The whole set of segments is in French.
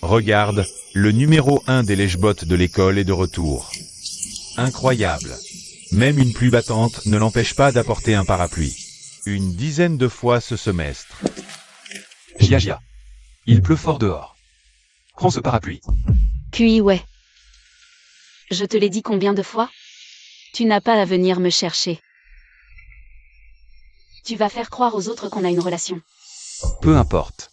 Regarde, le numéro 1 des lèche-bottes de l'école est de retour. Incroyable. Même une pluie battante ne l'empêche pas d'apporter un parapluie. Une dizaine de fois ce semestre. Gia, il pleut fort dehors. Prends ce parapluie. Puis ouais. Je te l'ai dit combien de fois? Tu n'as pas à venir me chercher. Tu vas faire croire aux autres qu'on a une relation. Peu importe.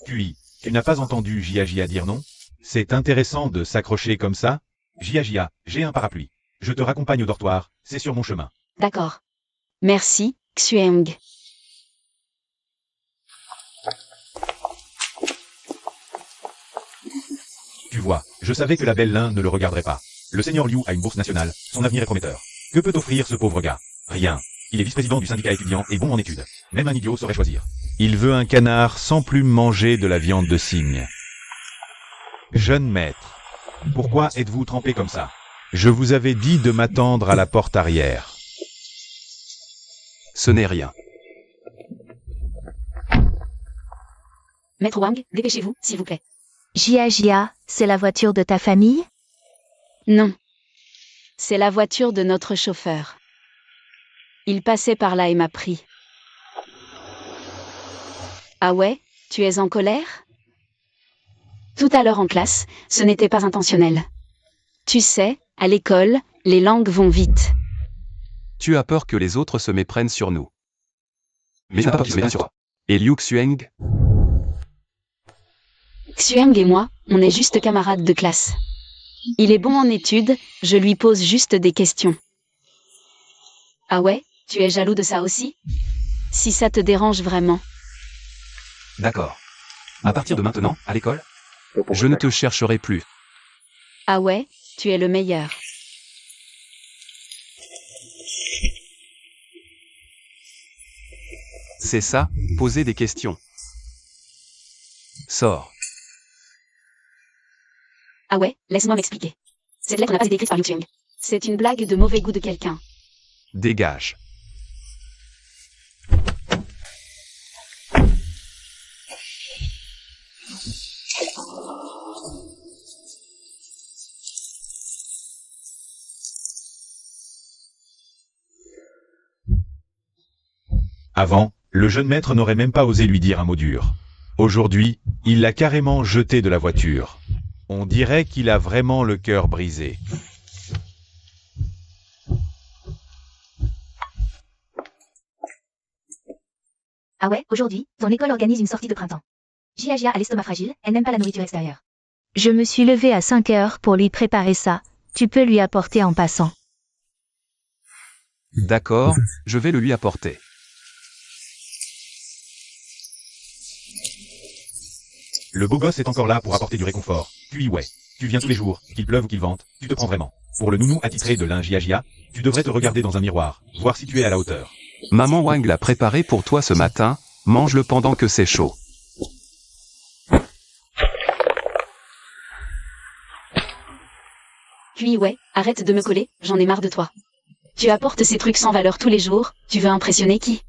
Puis, tu n'as pas entendu Gia dire non? C'est intéressant de s'accrocher comme ça? Gia, j'ai un parapluie. Je te raccompagne au dortoir, c'est sur mon chemin. D'accord. Merci, Xueng. Tu vois, je savais que la belle Lin ne le regarderait pas. Le seigneur Liu a une bourse nationale, son avenir est prometteur. Que peut offrir ce pauvre gars? Rien. Il est vice-président du syndicat étudiant et bon en études. Même un idiot saurait choisir. Il veut un canard sans plus manger de la viande de cygne. Jeune maître, pourquoi êtes-vous trempé comme ça? Je vous avais dit de m'attendre à la porte arrière. Ce n'est rien. Maître Wang, dépêchez-vous, s'il vous plaît. Gia, c'est la voiture de ta famille? Non. C'est la voiture de notre chauffeur. Il passait par là et m'a pris. Ah ouais, tu es en colère? Tout à l'heure en classe, ce n'était pas intentionnel. Tu sais, à l'école, les langues vont vite. Tu as peur que les autres se méprennent sur nous. Mais tu n'as pas peur qu'ils se méprennent sur toi. Et Liu Xueng? Xueng et moi, on est juste camarades de classe. Il est bon en études, je lui pose juste des questions. Ah ouais, tu es jaloux de ça aussi? Si ça te dérange vraiment. D'accord. À partir de maintenant, à l'école, je ne te chercherai plus. Ah ouais, tu es le meilleur. C'est ça, poser des questions. Sors. Ah ouais, laisse-moi m'expliquer. Cette lettre n'a pas été écrite par Liu Xueng. C'est une blague de mauvais goût de quelqu'un. Dégage. Avant, le jeune maître n'aurait même pas osé lui dire un mot dur. Aujourd'hui, il l'a carrément jeté de la voiture. On dirait qu'il a vraiment le cœur brisé. Ah ouais, aujourd'hui, ton école organise une sortie de printemps. Gia a l'estomac fragile, elle n'aime pas la nourriture extérieure. Je me suis levée à 5 heures pour lui préparer ça. Tu peux lui apporter en passant. D'accord, je vais le lui apporter. Le beau gosse est encore là pour apporter du réconfort. Puis ouais, tu viens tous les jours, qu'il pleuve ou qu'il vente, tu te prends vraiment. Pour le nounou attitré de Lin Gia, tu devrais te regarder dans un miroir, voir si tu es à la hauteur. Maman Wang l'a préparé pour toi ce matin, mange-le pendant que c'est chaud. Puis ouais, arrête de me coller, j'en ai marre de toi. Tu apportes ces trucs sans valeur tous les jours, tu veux impressionner qui?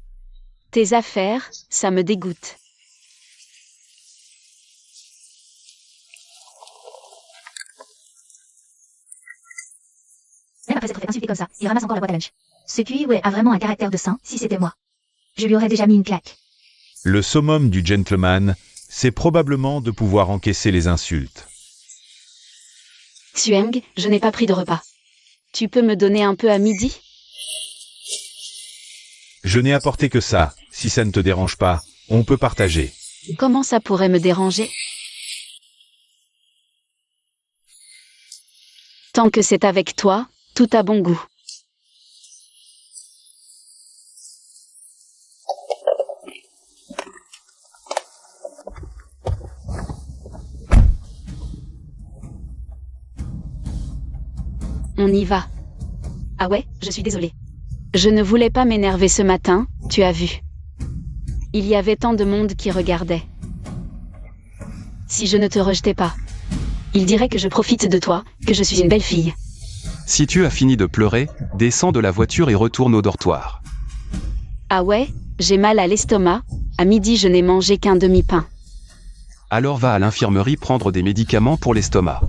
Tes affaires, ça me dégoûte. Même après s'être fait insulter comme ça, il ramasse encore la boîte à lunch. Ce QI a vraiment un caractère de saint, si c'était moi. Je lui aurais déjà mis une claque. Le summum du gentleman, c'est probablement de pouvoir encaisser les insultes. Xueng, je n'ai pas pris de repas. Tu peux me donner un peu à midi? Je n'ai apporté que ça, si ça ne te dérange pas, on peut partager. Comment ça pourrait me déranger? Tant que c'est avec toi, tout a bon goût. On y va. Ah ouais, je suis désolée. Je ne voulais pas m'énerver ce matin, tu as vu. Il y avait tant de monde qui regardait. Si je ne te rejetais pas, il dirait que je profite de toi, que je suis une belle fille. Si tu as fini de pleurer, descends de la voiture et retourne au dortoir. Ah ouais, j'ai mal à l'estomac, à midi je n'ai mangé qu'un demi-pain. Alors va à l'infirmerie prendre des médicaments pour l'estomac.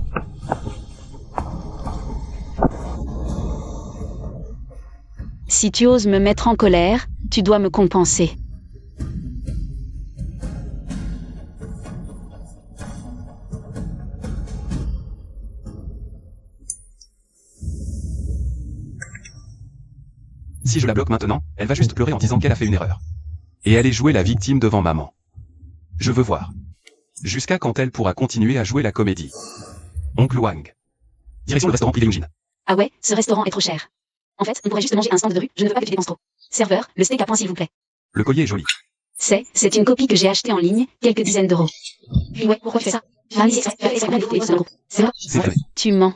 Si tu oses me mettre en colère, tu dois me compenser. Si je la bloque maintenant, elle va juste pleurer en disant qu'elle a fait une erreur. Et aller jouer la victime devant maman. Je veux voir. Jusqu'à quand elle pourra continuer à jouer la comédie. Oncle Wang. Direction le restaurant Privé Eugene. Ah ouais, ce restaurant est trop cher. En fait, on pourrait juste manger un stand de rue, je ne veux pas que tu dépenses trop. Serveur, le steak à pain s'il vous plaît. Le collier est joli. C'est une copie que j'ai achetée en ligne, quelques dizaines d'euros. Puis ouais, pourquoi tu fais ça? C'est moi. C'est vrai. Tu mens.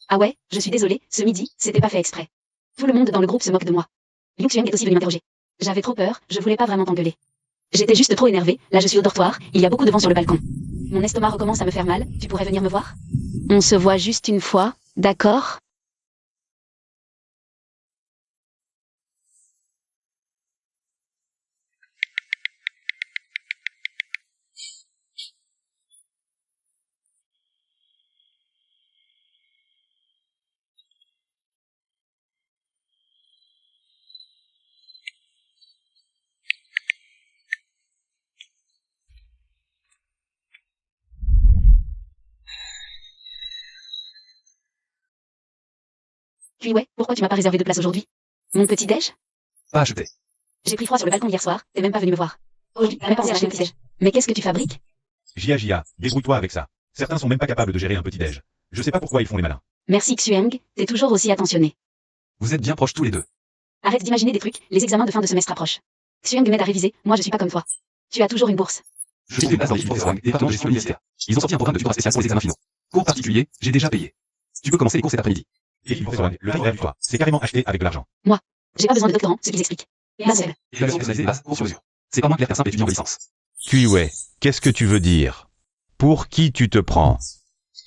Ah ouais, je suis désolée, ce midi, c'était pas fait exprès. Tout le monde dans le groupe se moque de moi. Liu Xueng est aussi venu m'interroger. J'avais trop peur, je voulais pas vraiment t'engueuler. J'étais juste trop énervée, là je suis au dortoir, il y a beaucoup de vent sur le balcon. Mon estomac recommence à me faire mal, tu pourrais venir me voir? On se voit juste une fois, d'accord? Puis ouais, pourquoi tu m'as pas réservé de place aujourd'hui? Mon petit déj? Pas acheté. J'ai pris froid sur le balcon hier soir, t'es même pas venu me voir. Aujourd'hui, t'as même pas pensé à acheter un petit déj. Mais qu'est-ce que tu fabriques? Jia, débrouille-toi avec ça. Certains sont même pas capables de gérer un petit déj. Je sais pas pourquoi ils font les malins. Merci Xueng, t'es toujours aussi attentionné. Vous êtes bien proches tous les deux. Arrête d'imaginer des trucs, les examens de fin de semestre approchent. Xueng m'aide à réviser, moi je suis pas comme toi. Tu as toujours une bourse. Je suis une place dans l'équipe professeur Wang, département de gestion du ministère. Ils ont sorti un programme de tutorat spécial pour les examens finaux. Cours particulier, j'ai déjà payé. Tu peux commencer les cours cet après-midi. Et il faut savoir, le livre du toit, c'est carrément acheté avec de l'argent. J'ai pas besoin de doctorant, ce qu'ils expliquent. Ma seule. Évaluation personnalisée basse, sur mesure. C'est pas moins clair qu'un simple étudiant de licence. Kuiwei, qu'est-ce que tu veux dire? Pour qui tu te prends?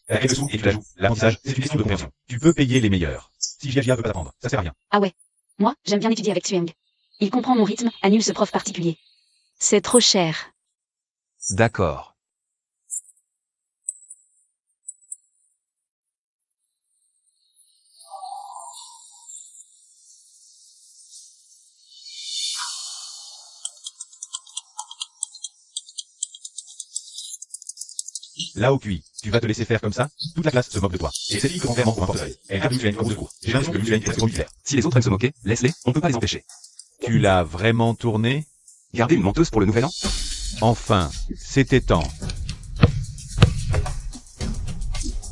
T'as quelques sous et tu la joues. L'apprentissage, c'est une question de compréhension. Tu peux payer les meilleurs. Si Jia veut pas t'apprendre, ça sert à rien. Ah ouais. Moi, j'aime bien étudier avec Xueng. Il comprend mon rythme, annule ce prof particulier. C'est trop cher. D'accord. Là au QI, tu vas te laisser faire comme ça? Toute la classe se moque de toi. Et cette fille commence vraiment pour un portefeuille. Elle a Liu Xueng comme au secours. J'ai l'impression que Liu Xueng est presque commissaire. Si les autres aiment se moquer, laisse-les, on peut pas les empêcher. Tu l'as vraiment tourné? Gardez une menteuse pour le nouvel an? Enfin, c'était temps.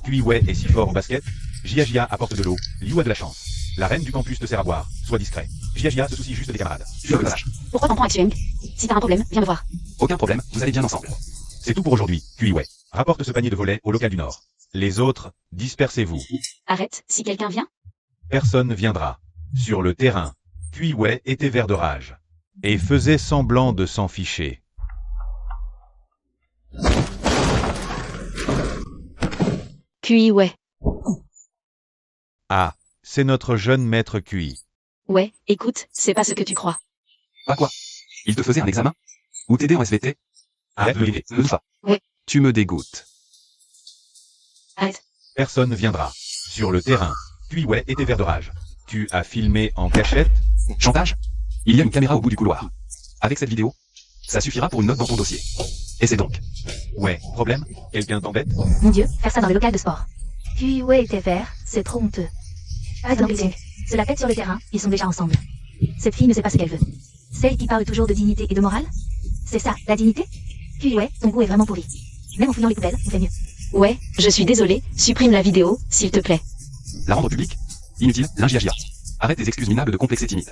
Kuiwei est si fort au basket. Jia apporte de l'eau. Liu a de la chance. La reine du campus te sert à boire. Sois discret. Jia se soucie juste des camarades. Tu as le lâche. Pourquoi t'en prends avec Xueng? Si t'as un problème, viens me voir. Aucun problème, vous allez bien ensemble. C'est tout pour aujourd'hui, Kuiwei. Rapporte ce panier de volets au local du Nord. Les autres, dispersez-vous. Arrête, si quelqu'un vient. Personne viendra. Sur le terrain, Kuiwei était vert de rage. Et faisait semblant de s'en ficher. Kuiwei. Ah, c'est notre jeune maître Kui. Ouais, écoute, c'est pas ce que tu crois. Pas quoi? Il te faisait un examen? Ou t'aider en SVT? Arrête de l'aider. Ne le fais pas. Ouais. Tu me dégoûtes. Arrête. Personne viendra. Sur le terrain, Kuiwei était vert de rage. Tu as filmé en cachette? Chantage? Il y a une caméra au bout du couloir. Avec cette vidéo, ça suffira pour une note dans ton dossier. Et c'est donc. Ouais, problème? Quelqu'un t'embête? Mon Dieu, faire ça dans le local de sport. Puis ouais, était vert, c'est trop honteux. Arrête donc, Xueng. Se la pète sur le terrain, ils sont déjà ensemble. Cette fille ne sait pas ce qu'elle veut. Celle qui parle toujours de dignité et de morale? C'est ça, la dignité? Puis ouais, ton goût est vraiment pourri. Même en fouillant les poubelles, on fait mieux. Ouais, je suis désolée, supprime la vidéo, s'il te plaît. La rendre publique? Inutile, lingiagia. Arrête tes excuses minables de complexé timide.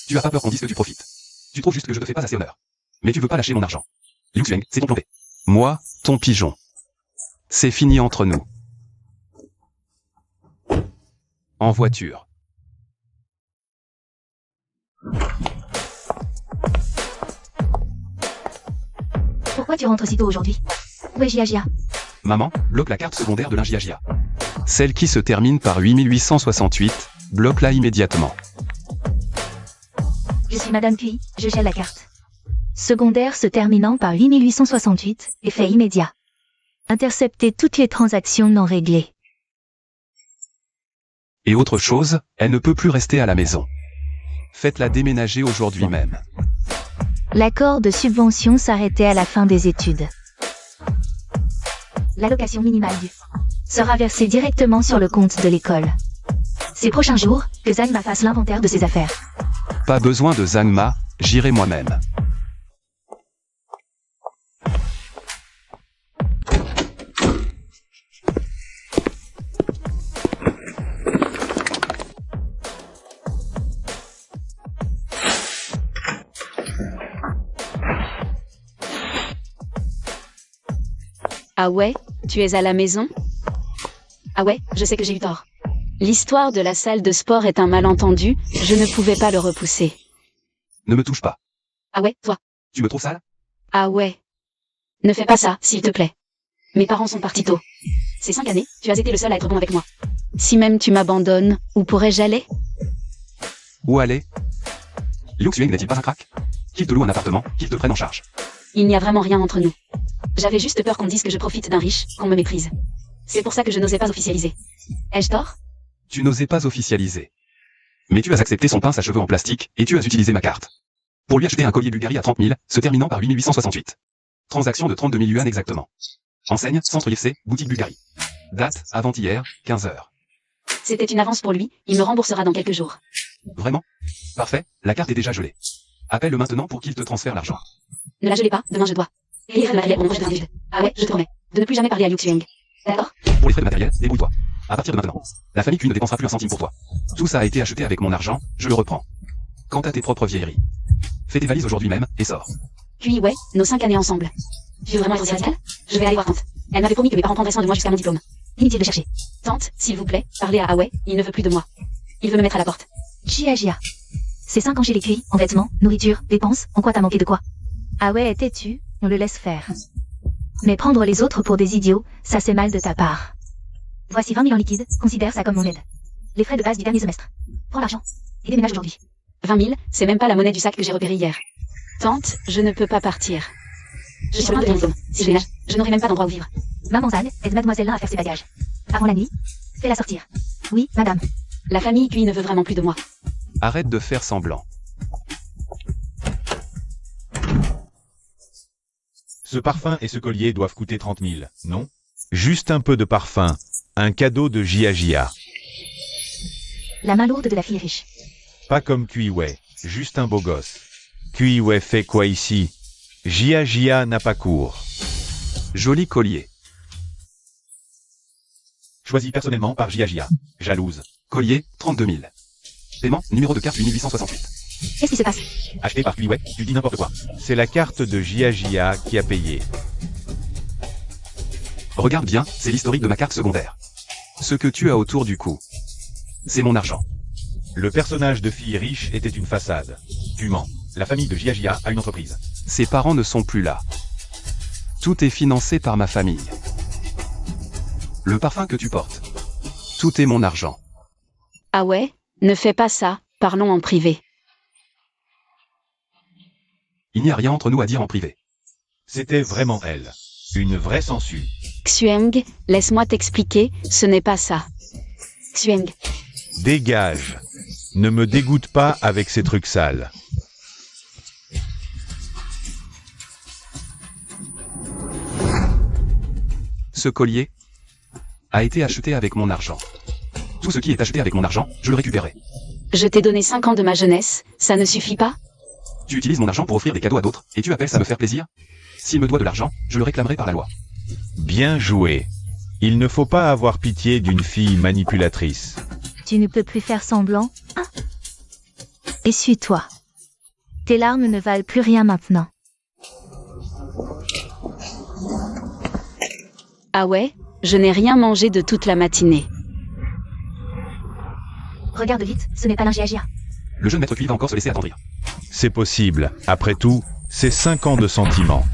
Tu as pas peur qu'on dise que tu profites. Tu trouves juste que je te fais pas assez honneur. Mais tu veux pas lâcher mon argent. Liu Xueng, c'est ton plan B. Moi, ton pigeon. C'est fini entre nous. En voiture. Pourquoi tu rentres si tôt aujourd'hui? Ouais, Jia. Maman, bloque la carte secondaire de lingiagia. Celle qui se termine par 8868, bloque-la immédiatement. Je suis Madame Kui, je gèle la carte. Secondaire se terminant par 8868, effet immédiat. Intercepter toutes les transactions non réglées. Et autre chose, elle ne peut plus rester à la maison. Faites-la déménager aujourd'hui même. L'accord de subvention s'arrêtait à la fin des études. L'allocation minimale du sera versée directement sur le compte de l'école. Ces prochains jours, que Zangma fasse l'inventaire de ses affaires. Pas besoin de Zangma, j'irai moi-même. Ah ouais, tu es à la maison? Ah ouais, je sais que j'ai eu tort. L'histoire de la salle de sport est un malentendu, je ne pouvais pas le repousser. Ne me touche pas. Ah ouais, toi? Tu me trouves sale? Ah ouais. Ne fais pas ça, s'il te plaît. Mes parents sont partis tôt. Ces 5 années, tu as été le seul à être bon avec moi. Si même tu m'abandonnes, où pourrais-je aller? Où aller? Liu Xueng n'est-il pas un crack? Qu'il te loue un appartement, qu'il te prenne en charge. Il n'y a vraiment rien entre nous. J'avais juste peur qu'on dise que je profite d'un riche, qu'on me méprise. C'est pour ça que je n'osais pas officialiser. Ai-je tort? Tu n'osais pas officialiser. Mais tu as accepté son pince à cheveux en plastique, et tu as utilisé ma carte. Pour lui acheter un collier Bulgarie à 30 000, se terminant par 8868. Transaction de 32 000 yuan exactement. Enseigne, Centre IFC, boutique Bulgarie. Date, avant-hier, 15h. C'était une avance pour lui, il me remboursera dans quelques jours. Vraiment? Parfait, la carte est déjà gelée. Appelle-le maintenant pour qu'il te transfère l'argent. Ne la gelez pas, demain je dois. Élire le matériel pour mon projet de d'études. Ah ouais, je te promets. De ne plus jamais parler à Liu Xueng. D'accord? Pour les frais de matériel, débrouille-toi. À partir de maintenant, la famille Q ne dépensera plus un centime pour toi. Tout ça a été acheté avec mon argent, je le reprends. Quant à tes propres vieilleries, fais tes valises aujourd'hui même, et sors. Puis ouais, nos 5 années ensemble. Tu veux vraiment être aussi radical? Je vais aller voir tante. Elle m'avait promis que mes parents prendraient soin de moi jusqu'à mon diplôme. Inutile de chercher. Tante, s'il vous plaît, parlez à Awei, il ne veut plus de moi. Il veut me mettre à la porte. Jia. C'est 5 ans chez les QI, en vêtements, nourriture, dépenses, en quoi t'as manqué de quoi? Awei est têtu, on le laisse faire. Mais prendre les autres pour des idiots, ça c'est mal de ta part. Voici 20 000 en liquide, considère ça comme mon aide. Les frais de base du dernier semestre. Prends l'argent. Et déménage aujourd'hui. 20 000, c'est même pas la monnaie du sac que j'ai repéré hier. Tante, je ne peux pas partir. Je suis loin de mon diplôme. Si je déménage, je n'aurai même pas d'endroit où vivre. Maman Zhang aide mademoiselle Lin à faire ses bagages. Avant la nuit, fais-la sortir. Oui, madame. La famille Cui ne veut vraiment plus de moi. Arrête de faire semblant. Ce parfum et ce collier doivent coûter 30 000, non? Juste un peu de parfum. Un cadeau de Jia. La main lourde de la fille riche. Pas comme Kuiwei, juste un beau gosse. Kuiwei fait quoi ici? Jia n'a pas cours. Joli collier. Choisi personnellement par Jia. Jalouse. Collier, 32 000. Paiement, numéro de carte 8868. Qu'est-ce qui se passe? Acheté par Kuiwei, tu dis n'importe quoi. C'est la carte de Jia qui a payé. Regarde bien, c'est l'historique de ma carte secondaire. Ce que tu as autour du cou, c'est mon argent. Le personnage de fille riche était une façade. Tu mens. La famille de Jia a une entreprise. Ses parents ne sont plus là. Tout est financé par ma famille. Le parfum que tu portes. Tout est mon argent. Ah ouais? Ne fais pas ça, parlons en privé. Il n'y a rien entre nous à dire en privé. C'était vraiment elle. Une vraie sangsue. Xueng, laisse-moi t'expliquer, ce n'est pas ça. Xueng, Dégage. Ne me dégoûte pas avec ces trucs sales. Ce collier a été acheté avec mon argent. Tout ce qui est acheté avec mon argent, je le récupérerai. je t'ai donné 5 ans de ma jeunesse, ça ne suffit pas? Tu utilises mon argent pour offrir des cadeaux à d'autres, et tu appelles ça me faire plaisir? S'il me doit de l'argent, je le réclamerai par la loi. Bien joué. Il ne faut pas avoir pitié d'une fille manipulatrice. Tu ne peux plus faire semblant, hein? Essuie-toi. Tes larmes ne valent plus rien maintenant. Ah ouais? Je n'ai rien mangé de toute la matinée. Regarde vite, ce n'est pas Jia. Le jeune maître Cui va encore se laisser attendrir. C'est possible. Après tout, c'est 5 ans de sentiments.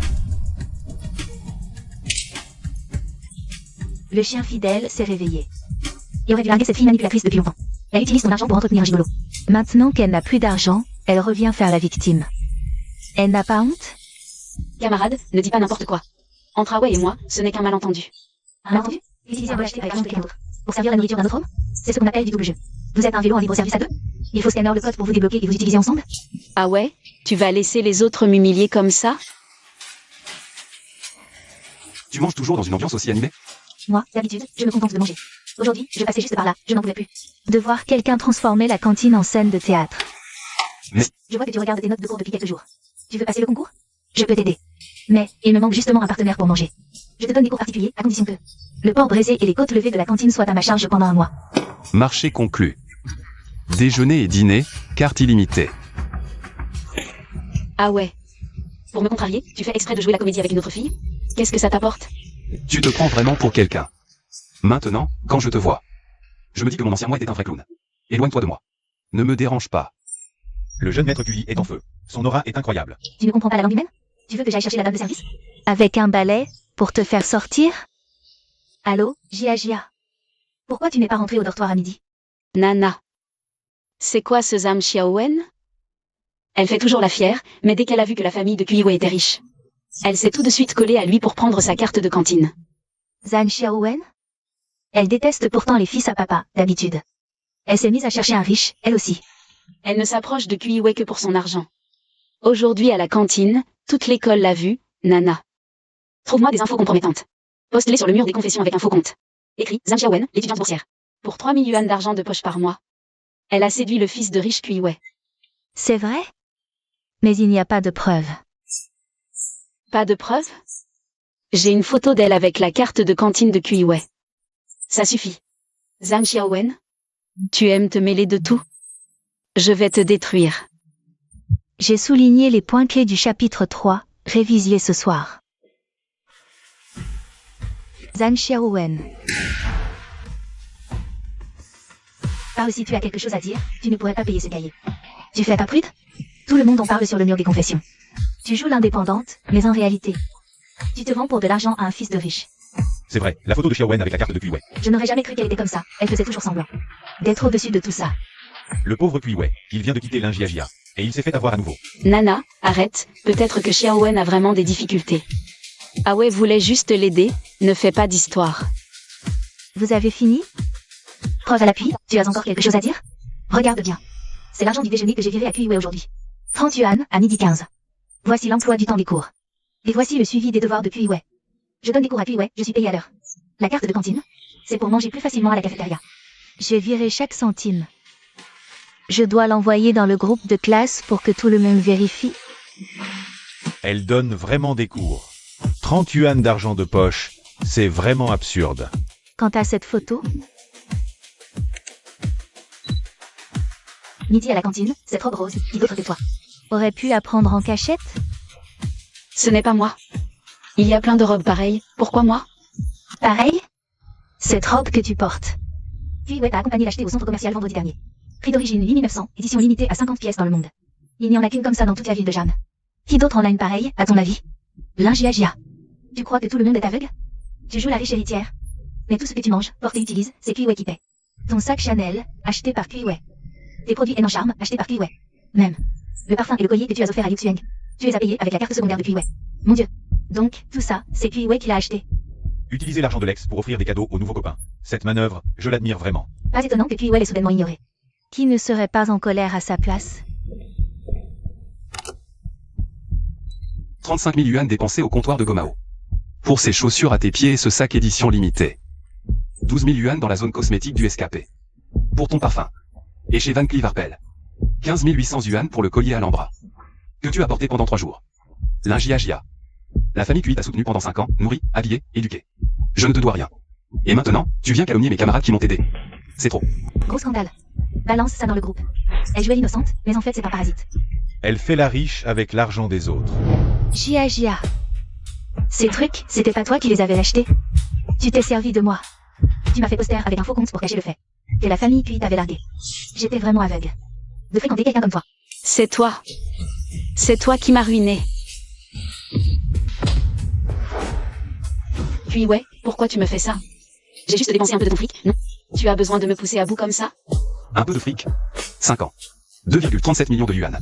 Le chien fidèle s'est réveillé. Il aurait dû larguer cette fille manipulatrice depuis longtemps. Elle utilise son argent pour entretenir un gigolo. Maintenant qu'elle n'a plus d'argent, elle revient faire la victime. Elle n'a pas honte? Camarade, ne dis pas n'importe quoi. Entre Away et moi, ce n'est qu'un malentendu. Un malentendu? Utiliser un rôle acheté par l'argent de quelqu'un d'autre. Pour servir la nourriture d'un autre homme? C'est ce qu'on appelle du double jeu. Vous êtes un vélo en libre service à deux? Il faut scanner le code pour vous débloquer et vous utiliser ensemble? Ah ouais? Tu vas laisser les autres m'humilier comme ça? Tu manges toujours dans une ambiance aussi animée? Moi, d'habitude, je me contente de manger. Aujourd'hui, je passais juste par là, je n'en pouvais plus. De voir quelqu'un transformer la cantine en scène de théâtre. Mais... Je vois que tu regardes tes notes de cours depuis quelques jours. Tu veux passer le concours? Je peux t'aider. Mais, il me manque justement un partenaire pour manger. Je te donne des cours particuliers, à condition que le porc braisé et les côtes levées de la cantine soient à ma charge pendant un mois. Marché conclu. Déjeuner et dîner, carte illimitée. Ah ouais. Pour me contrarier, tu fais exprès de jouer la comédie avec une autre fille? Qu'est-ce que ça t'apporte? Tu te prends vraiment pour quelqu'un. Maintenant, quand je te vois, je me dis que mon ancien moi était un vrai clown. Éloigne-toi de moi. Ne me dérange pas. Le jeune maître QI est en feu. Son aura est incroyable. Tu ne comprends pas la langue humaine? Tu veux que j'aille chercher la dame de service? Avec un balai, pour te faire sortir? Allô, Gia. Pourquoi tu n'es pas rentrée au dortoir à midi? Nana. C'est quoi ce Zhang Xiaowen? Elle fait toujours la fière, mais dès qu'elle a vu que la famille de Kuiwei était riche, elle s'est tout de suite collée à lui pour prendre sa carte de cantine. Zhang Xiaowen? Elle déteste pourtant les fils à papa, d'habitude. Elle s'est mise à chercher un riche, elle aussi. Elle ne s'approche de Kuiwei que pour son argent. Aujourd'hui à la cantine, toute l'école l'a vue, Nana. Trouve-moi des infos compromettantes. Poste-les sur le mur des confessions avec un faux compte. Écrit Zhang Xiaowen, l'étudiante boursière. Pour 3 000 yuan d'argent de poche par mois. Elle a séduit le fils de riche Kuiwei. C'est vrai? Mais il n'y a pas de preuve. Pas de preuve? J'ai une photo d'elle avec la carte de cantine de Kuiwei. Ça suffit. Zhang Xiaowen, tu aimes te mêler de tout? Je vais te détruire. J'ai souligné les points clés du chapitre 3, révisé ce soir. Zhang Xiaowen. Parle si tu as quelque chose à dire, tu ne pourrais pas payer ce cahier. Tu fais pas prude? Tout le monde en parle sur le mur des confessions. Tu joues l'indépendante, mais en réalité, tu te vends pour de l'argent à un fils de riche. C'est vrai, la photo de Xiaowen avec la carte de Kuiwei. Je n'aurais jamais cru qu'elle était comme ça, elle faisait toujours semblant d'être au-dessus de tout ça. Le pauvre Kuiwei, il vient de quitter l'Injiajia. Et il s'est fait avoir à nouveau. Nana, arrête, peut-être que Xiaowen a vraiment des difficultés. Ah ouais, voulait juste l'aider, ne fais pas d'histoire. Vous avez fini? Preuve à l'appui, tu as encore quelque chose à dire? Regarde bien. C'est l'argent du déjeuner que j'ai viré à Kuiwei aujourd'hui. 30 yuan à midi 15. Voici l'emploi du temps des cours. Et voici le suivi des devoirs de Kuiwei. Je donne des cours à Kuiwei, je suis payé à l'heure. La carte de cantine, c'est pour manger plus facilement à la cafétéria. J'ai viré chaque centime. Je dois l'envoyer dans le groupe de classe pour que tout le monde vérifie. Elle donne vraiment des cours. 30 yuan d'argent de poche, c'est vraiment absurde. Quant à cette photo, Midi à la cantine, cette robe rose, qui d'autre que toi? aurait pu apprendre en cachette? Ce n'est pas moi. Il y a plein de robes pareilles, pourquoi moi? Pareil? Cette robe que tu portes. Kuiwei t'a accompagné l'acheter au centre commercial vendredi dernier. Prix d'origine 8900, édition limitée à 50 pièces dans le monde. Il n'y en a qu'une comme ça dans toute la ville de Jeanne. Qui d'autre en a une pareille, à ton avis? L'Injiajia. Tu crois que tout le monde est aveugle? Tu joues la riche héritière. Mais tout ce que tu manges, portes et utilises, c'est Kuiwei qui paie. Ton sac Chanel, acheté par Kuiwei. Tes produits Henan Charme, achetés par Kuiwei. Même. Le parfum et le collier que tu as offert à Liu Xueng. Tu les as payés avec la carte secondaire de Kuiwei. Mon Dieu. Donc, tout ça, c'est Kuiwei qui l'a acheté. Utilisez l'argent de l'ex pour offrir des cadeaux aux nouveaux copains. Cette manœuvre, je l'admire vraiment. Pas étonnant que Kuiwei l'ait soudainement ignoré. Qui ne serait pas en colère à sa place? 35 000 yuan dépensés au comptoir de Gomao. Pour ces chaussures à tes pieds et ce sac édition limitée. 12 000 yuan dans la zone cosmétique du SKP. Pour ton parfum. Et chez Van Cleef Arpels. 15 800 yuan pour le collier à l'ambra. Que tu as porté pendant 3 jours. L'Injiajia. La famille Cui t'a soutenu pendant 5 ans, nourri, habillé, éduqué. Je ne te dois rien. Et maintenant, tu viens calomnier mes camarades qui m'ont aidé. C'est trop. Gros scandale. Balance ça dans le groupe. Elle jouait l'innocente, mais en fait c'est un parasite. Elle fait la riche avec l'argent des autres. Gia. Ces trucs, c'était pas toi qui les avais achetés. Tu t'es servi de moi. Tu m'as fait poster avec un faux compte pour cacher le fait que la famille Cui t'avait largué. J'étais vraiment aveugle de fréquenter quelqu'un comme toi. C'est toi. C'est toi qui m'as ruiné. Kuiwei, pourquoi tu me fais ça? J'ai juste dépensé un peu de ton fric, non? Tu as besoin de me pousser à bout comme ça? Un peu de fric. 5 ans. 2,37 millions de yuan.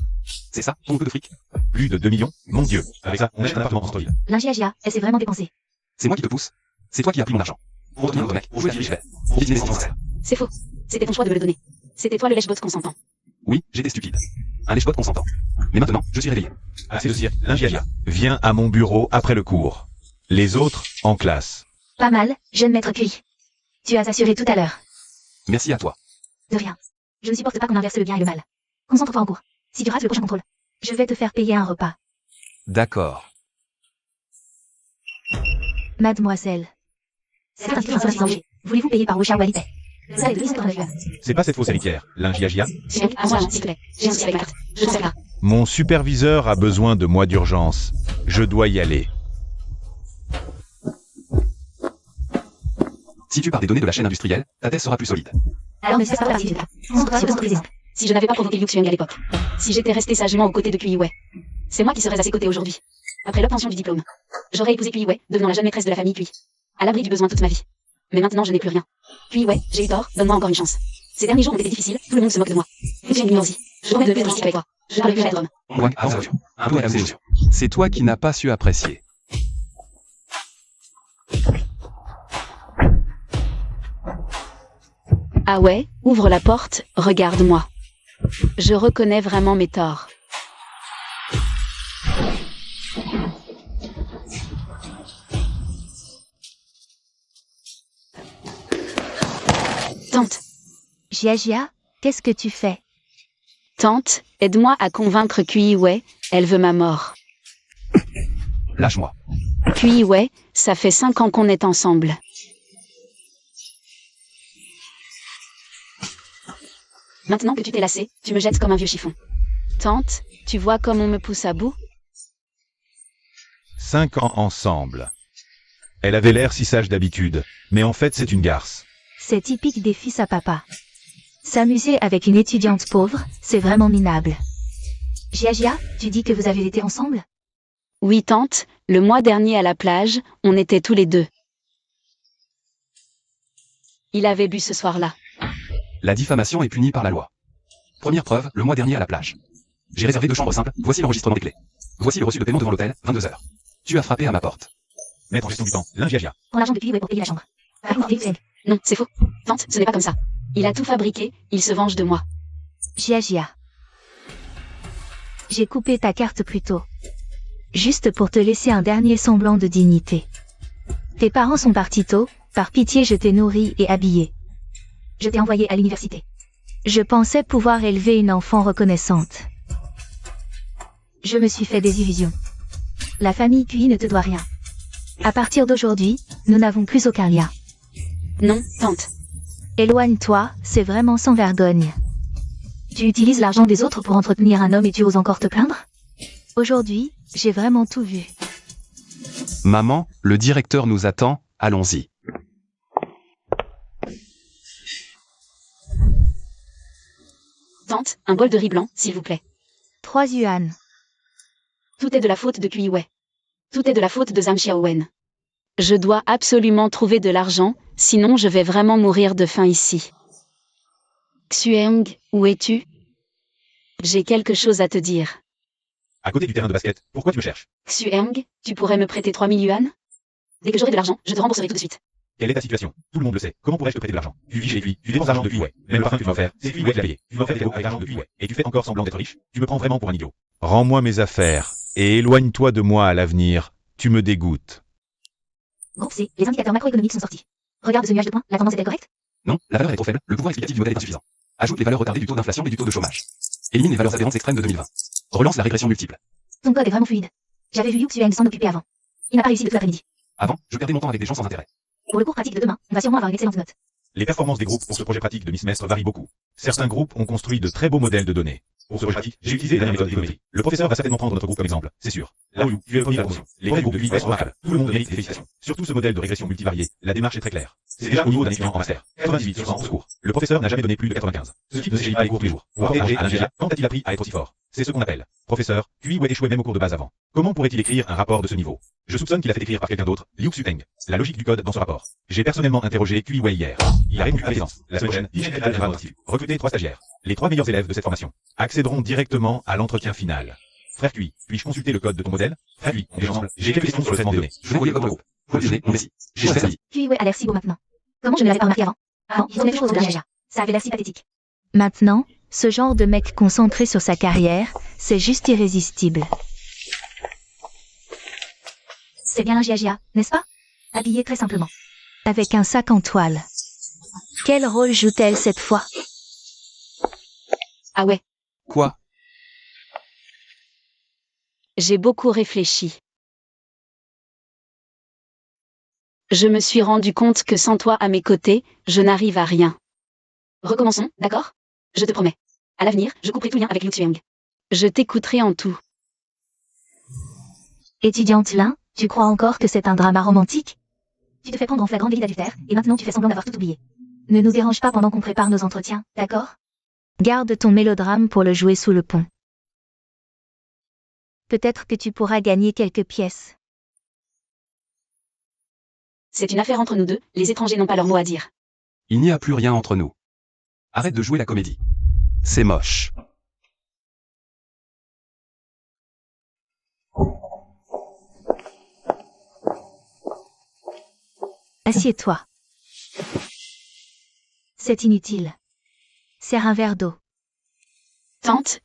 C'est ça, ton peu de fric? Plus de 2 millions? Mon Dieu. Avec ça, on achète un appartement en centre-ville. Lingia, elle s'est vraiment dépensée. C'est moi qui te pousse. C'est toi qui as pris mon argent. Pour devenir notre mec, pour jouer à Riche, pour business sans sincère. C'est faux. C'était ton choix de me le donner. C'était toi le lèche-bot consentant. Oui, j'étais stupide. Un lèche-bot consentant. Mais maintenant, je suis réveillé. Assez de cirque, Lingia. Viens à mon bureau après le cours. Les autres, en classe. Pas mal, jeune maître QI. Tu as assuré tout à l'heure. Merci à toi. De rien. Je ne supporte pas qu'on inverse le bien et le mal. Concentre-toi en cours. Si tu rates le prochain contrôle, je vais te faire payer un repas. D'accord. Mademoiselle. C'est inscrit en soins danger. Voulez-vous payer par Wuxia ou Alipay? Ça est 289 yuan. C'est pas cette fausse héritière, Lingia. Chien, à moi, s'il te plaît. J'ai inscrit avec ma carte. Je ne sais pas. Mon superviseur a besoin de moi d'urgence. Je dois y aller. Si tu pars des données de la chaîne industrielle, ta thèse sera plus solide. Alors ne cesse pas de participer. Concentre-toi sur ton exemple. Si je n'avais pas provoqué Liu Xueng à l'époque. Si j'étais resté sagement aux côtés de Kui Wei. C'est moi qui serais à ses côtés aujourd'hui. Après l'obtention du diplôme. J'aurais épousé Kui Wei, devenant la jeune maîtresse de la famille Kui. À l'abri du besoin toute ma vie. Mais maintenant je n'ai plus rien. Kui Wei, j'ai eu tort, donne-moi encore une chance. Ces derniers jours ont été difficiles, tout le monde se moque de moi. Liu Xueng lui aussi. Je promets de plus de avec toi. Je parle plus à être homme. Ouais, un peu à la émotion. C'est toi qui n'as pas su apprécier. Ah ouais, ouvre la porte, regarde-moi. Je reconnais vraiment mes torts. Tante, Jia, qu'est-ce que tu fais? tante, aide-moi à convaincre Kui Wei, elle veut ma mort. Lâche-moi. Kui Wei, ça fait 5 ans qu'on est ensemble. Maintenant que tu t'es lassé, tu me jettes comme un vieux chiffon. Tante, tu vois comme on me pousse à bout? 5 ans ensemble. Elle avait l'air si sage d'habitude, mais en fait c'est une garce. C'est typique des fils à papa. S'amuser avec une étudiante pauvre, c'est vraiment minable. Jia, tu dis que vous avez été ensemble? Oui, tante, le mois dernier à la plage, on était tous les deux. Il avait bu ce soir-là. La diffamation est punie par la loi. Première preuve, le mois dernier à la plage. J'ai réservé 2 chambres simples, voici l'enregistrement des clés. Voici le reçu de paiement devant l'hôtel, 22h. Tu as frappé à ma porte. Maître en gestion du temps, Lingia. Prends l'argent de Kui Wei pour payer la chambre. Liu Xueng. Non, c'est faux. Tante, ce n'est pas comme ça. Il a tout fabriqué, il se venge de moi. Jia. J'ai coupé ta carte plus tôt. Juste pour te laisser un dernier semblant de dignité. Tes parents sont partis tôt, par pitié je t'ai nourri et habillé. Je t'ai envoyé à l'université. Je pensais pouvoir élever une enfant reconnaissante. Je me suis fait des illusions. La famille Kui ne te doit rien. À partir d'aujourd'hui, nous n'avons plus aucun lien. Non, tante. Éloigne-toi, c'est vraiment sans vergogne. Tu utilises l'argent des autres pour entretenir un homme et tu oses encore te plaindre? Aujourd'hui, j'ai vraiment tout vu. Maman, le directeur nous attend, allons-y. Tante, un bol de riz blanc, s'il vous plaît. 3 yuan. Tout est de la faute de Kui Wei. Tout est de la faute de Zhang Xiaowen. Je dois absolument trouver de l'argent, sinon je vais vraiment mourir de faim ici. Xueng, où es-tu? J'ai quelque chose à te dire. À côté du terrain de basket, pourquoi tu me cherches? Xueng, tu pourrais me prêter 3000 yuan? Dès que j'aurai de l'argent, je te rembourserai tout de suite. Quelle est ta situation? Tout le monde le sait. Comment pourrais-je te prêter de l'argent? Tu vis chez lui, tu dépenses l'argent de Kui Wei. Même le parfum que tu m'as offert, c'est Kui Wei qui l'a payé. Tu m'as offert des cadeaux avec l'argent de Kui Wei. Et tu fais encore semblant d'être riche? Tu me prends vraiment pour un idiot. Rends-moi mes affaires, et éloigne-toi de moi à l'avenir. Tu me dégoûtes. Groupe C, les indicateurs macroéconomiques sont sortis. Regarde ce nuage de points, la tendance est-elle correcte? Non, la valeur est trop faible, le pouvoir explicatif du modèle est insuffisant. Ajoute les valeurs retardées du taux d'inflation et du taux de chômage. Élimine les valeurs aberrantes extrêmes de 2020. Relance la régression multiple. Ton code est vraiment fluide. J'avais vu Liu Xueng s'en occuper avant. Il n'a pas réussi de tout l'après-midi. Avant, je perdais mon temps avec des gens sans intérêt. Pour le cours pratique de demain, on va sûrement avoir une excellente note. Les performances des groupes pour ce projet pratique de mi-semestre varient beaucoup. Certains groupes ont construit de très beaux modèles de données. Pour ce projet pratique, j'ai utilisé la méthode d'économétrie. Le professeur va certainement prendre notre groupe comme exemple, c'est sûr. Là où tu es le premier de la promotion. Les vrais groupes de l'UIS sont remarquables. Tout le monde mérite des félicitations. Surtout ce modèle de régression multivariée, la démarche est très claire. C'est déjà au niveau d'un étudiant en master. 98 sur 100 au secours. Le professeur n'a jamais donné plus de 95. Ce type ne s'écrit pas les cours tous les jours. Pour porter à l'ingénieur, quand a-t-il appris à être aussi fort? C'est ce qu'on appelle. Professeur, Kui Wei échouait même au cours de base avant. Comment pourrait-il écrire un rapport de ce niveau? Je soupçonne qu'il a fait écrire par quelqu'un d'autre, Liu Xupeng. La logique du code dans ce rapport. J'ai personnellement interrogé Kui Wei hier. Il a répondu à l'aisance. La semaine prochaine, recruter 3 stagiaires. Les 3 meilleurs élèves de cette formation accéderont directement à l'entretien final. Frère Kui, puis-je consulter le code de ton modèle? Frère Kui, on est ensemble. J'ai quelques questions sur le traitement de données. Je vais relier votre groupe. Revisionner mon récit. J'ai fait ça. QIWay a l'air si beau maintenant. Comment je ne l'avais pas remarqué avant? Avant, il tournait toujours autour de la Jaja. Ça avait l'air si pathétique. Maintenant, ce genre de mec concentré sur sa carrière, c'est juste irrésistible. C'est bien un Jaja, n'est-ce pas? Habillé très simplement. Avec un sac en toile. Quel rôle joue-t-elle cette fois? Ah ouais, Quoi? j'ai beaucoup réfléchi. Je me suis rendu compte que sans toi à mes côtés, je n'arrive à rien. Recommençons, d'accord? Je te promets. À l'avenir, je couperai tout lien avec Liu Xueng. Je t'écouterai en tout. Étudiante Lin, tu crois encore que c'est un drama romantique? Tu te fais prendre en flagrant délit d'adultère, et maintenant tu fais semblant d'avoir tout oublié. Ne nous dérange pas pendant qu'on prépare nos entretiens, d'accord? Garde ton mélodrame pour le jouer sous le pont. Peut-être que tu pourras gagner quelques pièces. C'est une affaire entre nous deux, les étrangers n'ont pas leur mot à dire. Il n'y a plus rien entre nous. Arrête de jouer la comédie. C'est moche. Assieds-toi. C'est inutile. Serre un verre d'eau. Tante,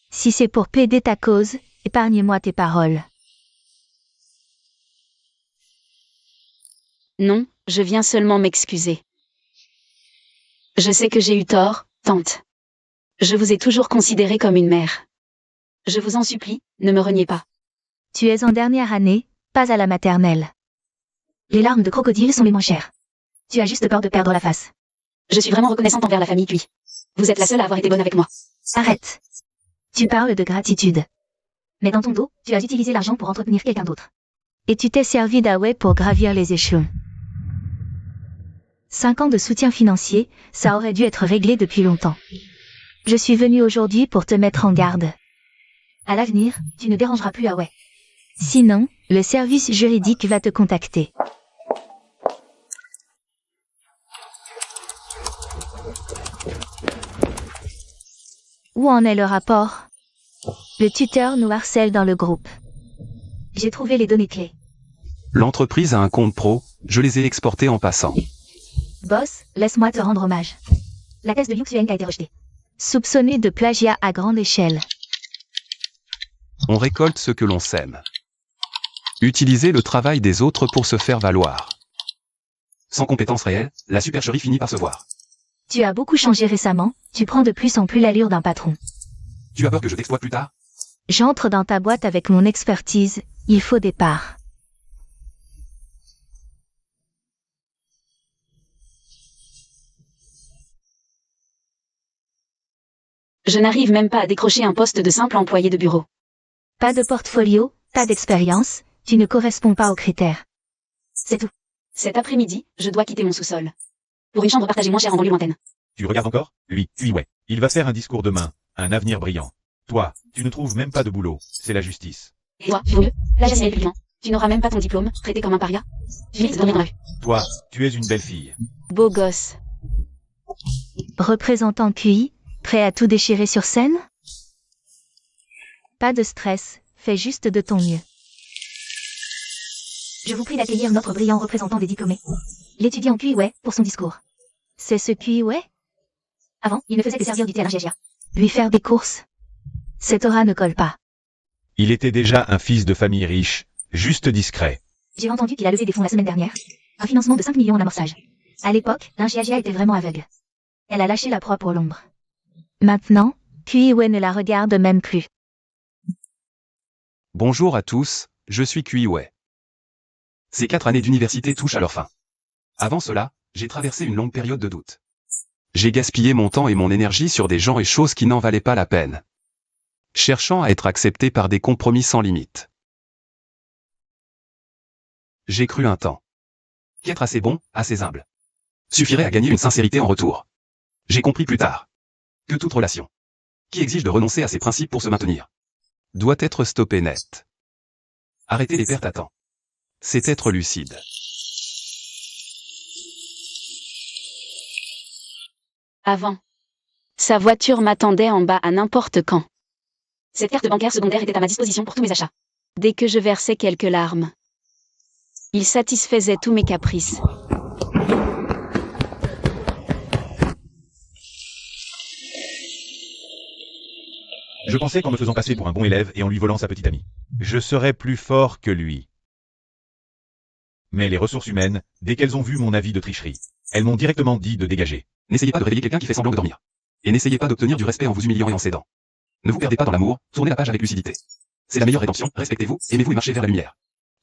Si c'est pour plaider ta cause, épargne-moi tes paroles. Non, je viens seulement m'excuser. Je sais que j'ai eu tort, tante. Je vous ai toujours considérée comme une mère. Je vous en supplie, ne me reniez pas. Tu es en dernière année, pas à la maternelle. Les larmes de crocodile sont les moins chères. Tu as juste peur de perdre la face. Je suis vraiment reconnaissante envers la famille Kui. Vous êtes la seule à avoir été bonne avec moi. Arrête. Tu parles de gratitude. Mais dans ton dos, tu as utilisé l'argent pour entretenir quelqu'un d'autre. Et tu t'es servi d'Awei pour gravir les échelons. 5 ans de soutien financier, ça aurait dû être réglé depuis longtemps. Je suis venue aujourd'hui pour te mettre en garde. À l'avenir, tu ne dérangeras plus Awei. Sinon, le service juridique va te contacter. Où en est le rapport? Le tuteur nous harcèle dans le groupe. J'ai trouvé les données clés. L'entreprise a un compte pro, je les ai exportés en passant. Boss, laisse-moi te rendre hommage. La thèse de Liu Xueng a été rejetée. Soupçonné de plagiat à grande échelle. On récolte ce que l'on sème. Utiliser le travail des autres pour se faire valoir. Sans compétences réelles, la supercherie finit par se voir. Tu as beaucoup changé récemment, tu prends de plus en plus l'allure d'un patron. Tu as peur que je t'exploite plus tard? J'entre dans ta boîte avec mon expertise, il faut des parts. Je n'arrive même pas à décrocher un poste de simple employé de bureau. Pas de portfolio, pas d'expérience, tu ne corresponds pas aux critères. C'est tout. Cet après-midi, je dois quitter mon sous-sol. Pour une chambre partagée moins chère en banlieue lointaine. Tu regardes encore? Lui, Kui Wei. Il va faire un discours demain. Un avenir brillant. Toi, tu ne trouves même pas de boulot. C'est la justice. Et toi, tu veux mieux? Plagiat publiquement. Tu n'auras même pas ton diplôme, traité comme un paria. Tu mérites de dormir dans la rue. Toi, tu es une belle fille. Beau gosse. Représentant QI, prêt à tout déchirer sur scène? Pas de stress, fais juste de ton mieux. Je vous prie d'accueillir notre brillant représentant des diplômés. L'étudiant QIWay, pour son discours. C'est ce QI? Avant, il ne faisait que servir du thé à l'ingénieur. Lui faire des courses? Cette aura ne colle pas. Il était déjà un fils de famille riche, juste discret. J'ai entendu qu'il a levé des fonds la semaine dernière. Un financement de 5 millions en amorçage. À l'époque, l'ingénieur était vraiment aveugle. Elle a lâché la proie pour l'ombre. Maintenant, QIWay ne la regarde même plus. Bonjour à tous, je suis QIWay. Ces 4 années d'université touchent à leur fin. Avant cela, j'ai traversé une longue période de doute. J'ai gaspillé mon temps et mon énergie sur des gens et choses qui n'en valaient pas la peine. Cherchant à être accepté par des compromis sans limite. J'ai cru un temps qu'être assez bon, assez humble, suffirait à gagner une sincérité en retour. J'ai compris plus tard que toute relation qui exige de renoncer à ses principes pour se maintenir doit être stoppée net. Arrêter les pertes à temps. C'est être lucide. Avant. Sa voiture m'attendait en bas à n'importe quand. Cette carte bancaire secondaire était à ma disposition pour tous mes achats. Dès que je versais quelques larmes, il satisfaisait tous mes caprices. Je pensais qu'en me faisant passer pour un bon élève et en lui volant sa petite amie, Je serais plus fort que lui. mais les ressources humaines, dès qu'elles ont vu mon avis de tricherie, elles m'ont directement dit de dégager. N'essayez pas de réveiller quelqu'un qui fait semblant de dormir. Et n'essayez pas d'obtenir du respect en vous humiliant et en cédant. Ne vous perdez pas dans l'amour, tournez la page avec lucidité. C'est la meilleure rédemption, respectez-vous, aimez-vous et marchez vers la lumière.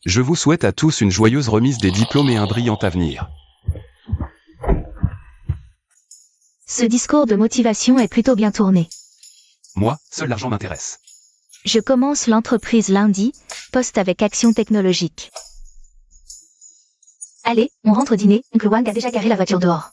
Je vous souhaite à tous une joyeuse remise des diplômes et un brillant avenir. Ce discours de motivation est plutôt bien tourné. Moi, seul l'argent m'intéresse. Je commence l'entreprise lundi, poste avec Action Technologique. Allez, on rentre dîner, Oncle Wang a déjà garé la voiture dehors.